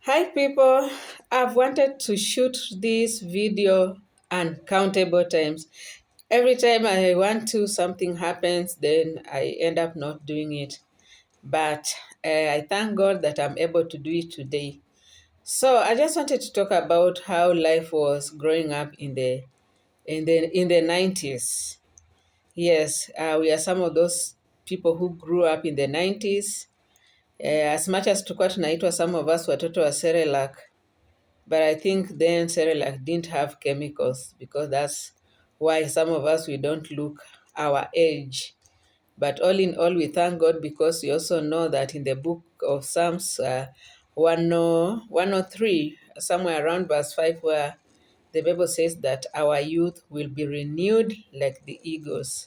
Hi people, I've wanted to shoot this video uncountable times. Every time I want to, something happens, then I end up not doing it. But I thank God that I'm able to do it today. So I just wanted to talk about how life was growing up in the 90s. Yes, we are some of those people who grew up in the 90s. As much as tulikuwa tunaitwa some of us watoto wa Cerelac. But I think then Cerelac didn't have chemicals because that's why some of us we don't look our age. But all in all, we thank God because we also know that in the book of Psalms 103, somewhere around verse 5, where the Bible says that our youth will be renewed like the eagles.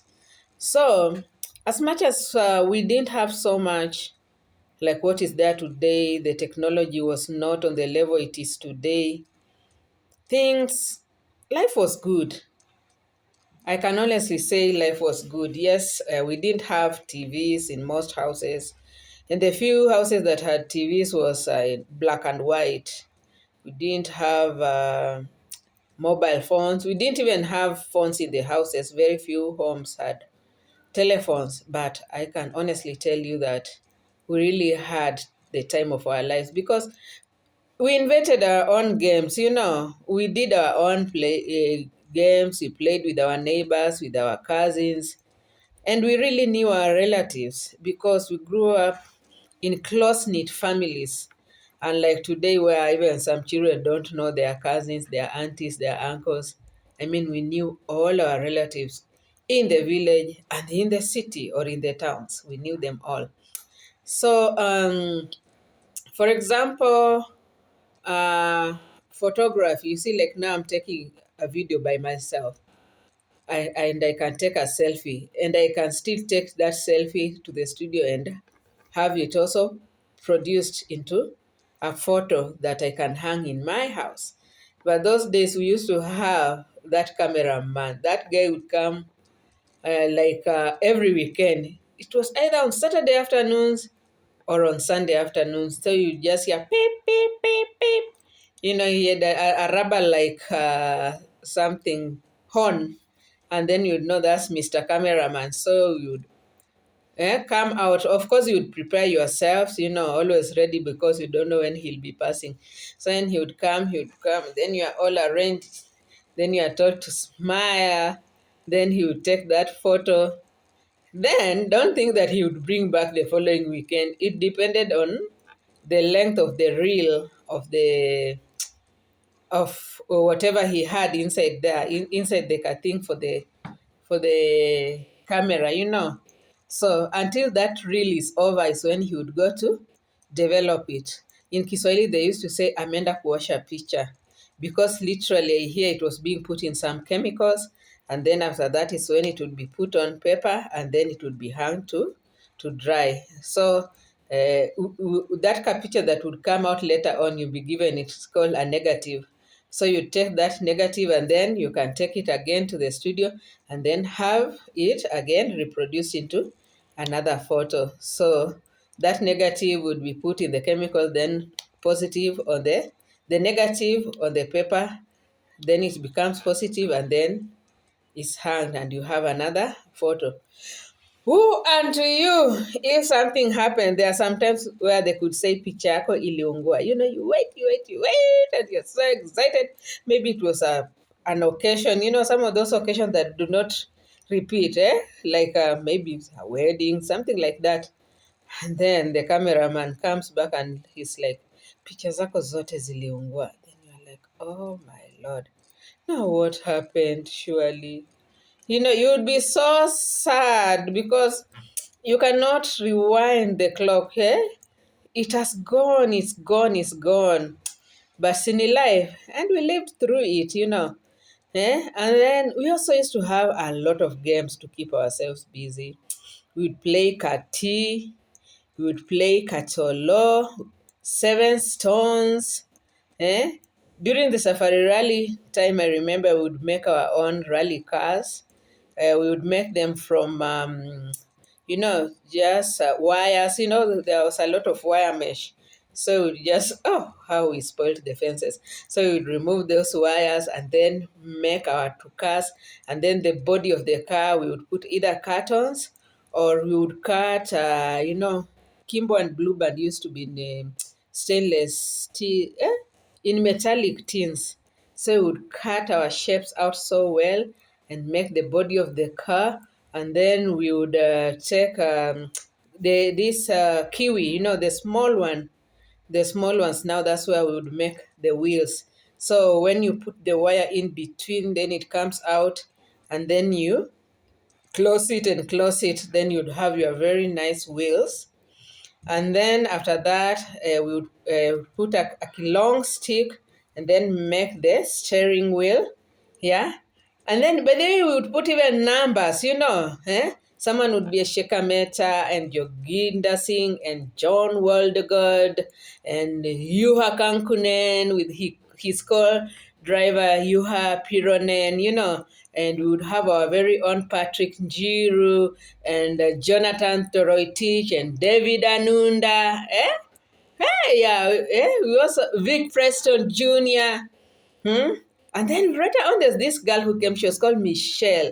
So, as much as we didn't have so much like what is there today, the technology was not on the level it is today. Things, life was good. I can honestly say life was good. Yes, we didn't have TVs in most houses. And the few houses that had TVs was black and white. We didn't have mobile phones. We didn't even have phones in the houses. Very few homes had telephones. But I can honestly tell you that we really had the time of our lives because we invented our own games. We did our own games. We played with our neighbors, with our cousins, and we really knew our relatives because we grew up in close-knit families. Unlike today, where even some children don't know their cousins, their aunties, their uncles. I mean, we knew all our relatives in the village and in the city or in the towns. We knew them all. So, for example, photography. You see, like now I'm taking a video by myself. And I can take a selfie, and I can still take that selfie to the studio and have it also produced into a photo that I can hang in my house. But those days we used to have that cameraman. That guy would come every weekend. It was either on Saturday afternoons or on Sunday afternoons. So you just hear beep, beep, beep, beep. He had a rubber like something horn, and then you'd know that's Mr. Cameraman. So you'd come out. Of course, you'd prepare yourselves, always ready because you don't know when he'll be passing. So when he would come, then you are all arranged. Then you are told to smile. Then he would take that photo. Then don't think that he would bring back the following weekend. It depended on the length of the reel of whatever he had inside there, inside the thing for the camera. So until that reel is over is when he would go to develop it. In Kiswahili, they used to say amenda kuosha picha because literally here it was being put in some chemicals, and then after that is when it would be put on paper and then it would be hung to dry. So that picture that would come out later on, you'll be given, it's called a negative. So you take that negative and then you can take it again to the studio and then have it again reproduced into another photo. So that negative would be put in the chemical, then positive on the negative on the paper, then it becomes positive and then it's hanged and you have another photo. Who unto you, if something happened, there are sometimes where they could say picha yako iliungua. You wait, and you're so excited. Maybe it was an occasion, some of those occasions that do not repeat, like maybe it's a wedding, something like that. And then the cameraman comes back and he's like, picha zako zote ziliungua. Then you're like, oh my Lord. Now what happened, surely? You'd be so sad because you cannot rewind the clock, eh? It has gone, it's gone, it's gone. But in life, and we lived through it. And then we also used to have a lot of games to keep ourselves busy. We'd play kati, we would play kacholo, seven stones. During the safari rally time, I remember we would make our own rally cars. We would make them from, just wires. There was a lot of wire mesh. So we just, oh, how we spoiled the fences. So we would remove those wires and then make our two cars. And then the body of the car, we would put either cartons or we would cut, Kimbo and Blueband used to be in stainless steel, in metallic tins. So we would cut our shapes out so well and make the body of the car. And then we would take this kiwi, the small ones. Now that's where we would make the wheels. So when you put the wire in between, then it comes out, and then you close it and close it. Then you'd have your very nice wheels. And then after that, we would put a long stick and then make the steering wheel. Yeah. And then, but then we would put even numbers, Someone would be a Shekameta and Joginda Singh and John Waldegard and Yuha Kankunen with his co-driver Yuha Pironen, and we would have our very own Patrick Njiru and Jonathan Toroitich and David Anunda. Hey, yeah, we also Vic Preston Jr. And then later on, there's this girl who came. She was called Michelle.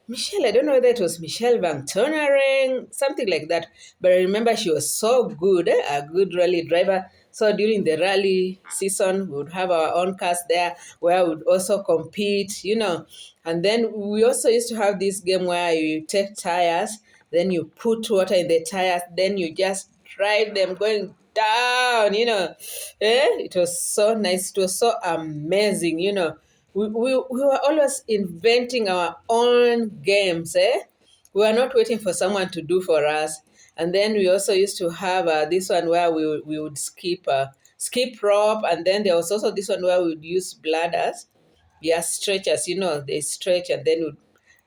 Michelle, I don't know whether it was Michelle Van Tonering, something like that. But I remember she was so good, a good rally driver. So during the rally season, we would have our own cars there where we would also compete, And then we also used to have this game where you take tires, then you put water in the tires, then you just drive them going down, It was so nice. It was so amazing, We were always inventing our own games, We were not waiting for someone to do for us. And then we also used to have this one where we would skip rope. And then there was also this one where we would use bladders. Yeah, stretchers, they stretch and then would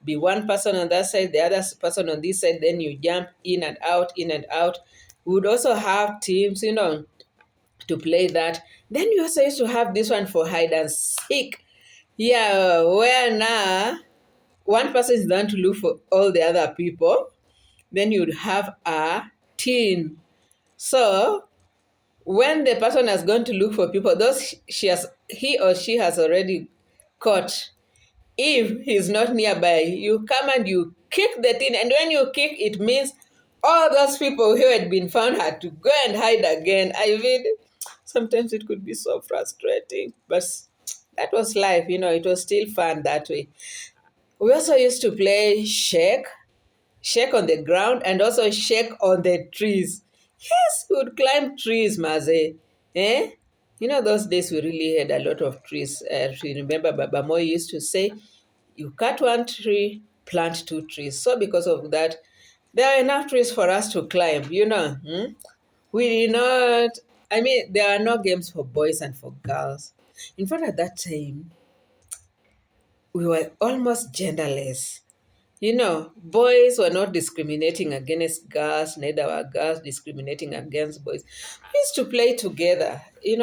be one person on that side, the other person on this side, then you jump in and out, in and out. We would also have teams, to play that. Then we also used to have this one for hide and seek. Yeah, where now one person is done to look for all the other people, then you'd have a team. So when the person has gone to look for people, those he or she has already caught, if he's not nearby, you come and you kick the tin. And when you kick, it means all those people who had been found had to go and hide again. I mean, sometimes it could be so frustrating, but that was life, it was still fun that way. We also used to play shake on the ground and also shake on the trees. Yes, we would climb trees, Maze. Eh? Those days we really had a lot of trees. If you remember, Baba Moi used to say, you cut one tree, plant two trees. So because of that, there are enough trees for us to climb, We did not, there are no games for boys and for girls. In fact, at that time, we were almost genderless. Boys were not discriminating against girls, neither were girls discriminating against boys. We used to play together, We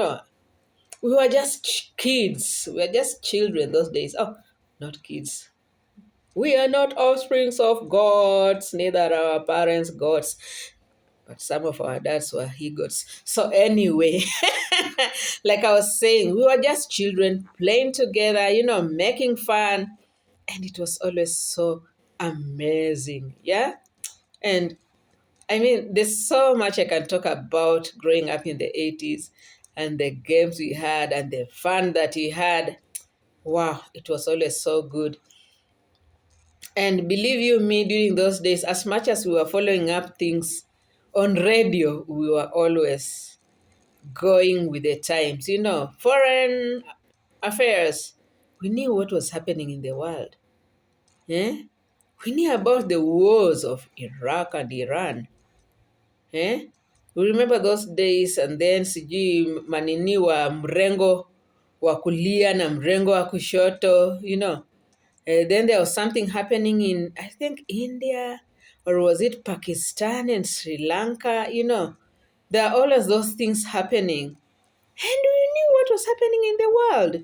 were just kids. We were just children those days. Oh, not kids. We are not offsprings of gods, neither are our parents gods. But some of our dads were he gods. So anyway, like I was saying, we were just children playing together, making fun. And it was always so amazing. Yeah. And there's so much I can talk about growing up in the 80s and the games we had and the fun that we had. Wow, it was always so good. And believe you me, during those days, as much as we were following up things on radio, we were always going with the times, foreign affairs. We knew what was happening in the world. We knew about the wars of Iraq and Iran. We remember those days, and then sijui manini wa mrengo wa kulia na mrengo wa kushoto, Then there was something happening in, I think, India, or was it Pakistan and Sri Lanka, There are always those things happening. And we knew what was happening in the world.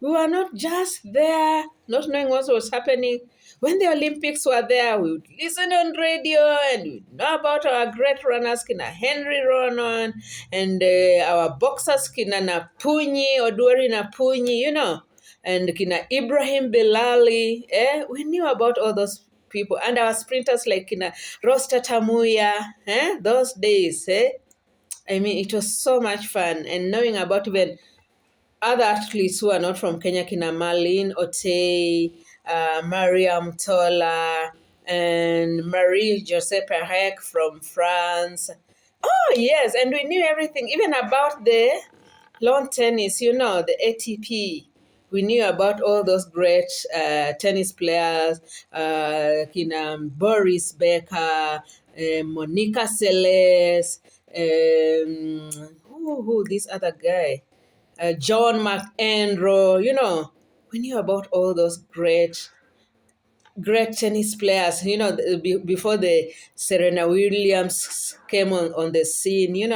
We were not just there, not knowing what was happening. When the Olympics were there, we would listen on radio and we'd know about our great runners, Kina Henry Ronan, and our boxers, Kina Napunyi, Odwari Napunyi, and Kina Ibrahim Bilali. We knew about all those people. And our sprinters like Kina Rosta Tamuya, those days. I mean, it was so much fun. And knowing about even other athletes who are not from Kenya, Kina Marlene Otey, Mariam Tola, and Marie José Perec from France. Oh, yes, and we knew everything, even about the lawn tennis, the ATP. We knew about all those great tennis players, Kina Boris Becker, Monica Seles, who this other guy? John McEnroe, we knew about all those great tennis players, before the Serena Williams came on the scene,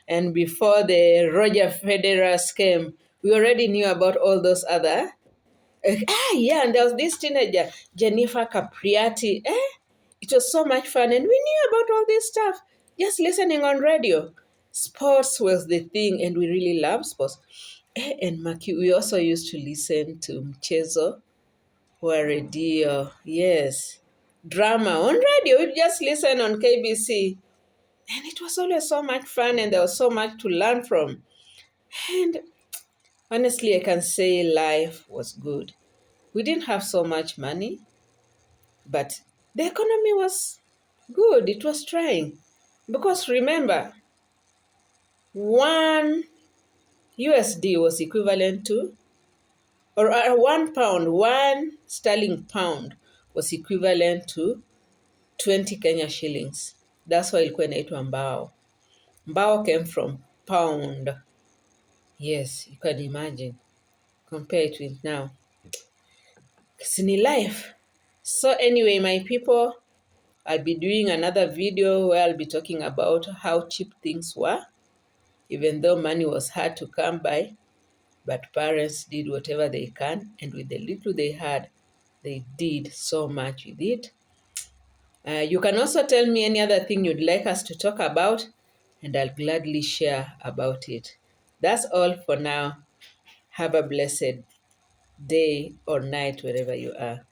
and before the Roger Federers came, we already knew about all those other. Yeah, and there was this teenager, Jennifer Capriati. It was so much fun, and we knew about all this stuff just listening on radio. Sports was the thing, and we really loved sports. And Maki, we also used to listen to Mchezo wa Radio. Yes. Drama on radio. We just listen on KBC. And it was always so much fun, and there was so much to learn from. And honestly, I can say life was good. We didn't have so much money, but the economy was good. It was trying. Because remember, one USD was equivalent to, or one sterling pound was equivalent to 20 Kenya shillings. That's why ilikuwa inaitwa mbao. Mbao came from pound. Yes, you can imagine. Compare it with now. It's in life. So anyway, my people, I'll be doing another video where I'll be talking about how cheap things were, even though money was hard to come by, but parents did whatever they can, and with the little they had, they did so much with it. You can also tell me any other thing you'd like us to talk about, and I'll gladly share about it. That's all for now. Have a blessed day or night wherever you are.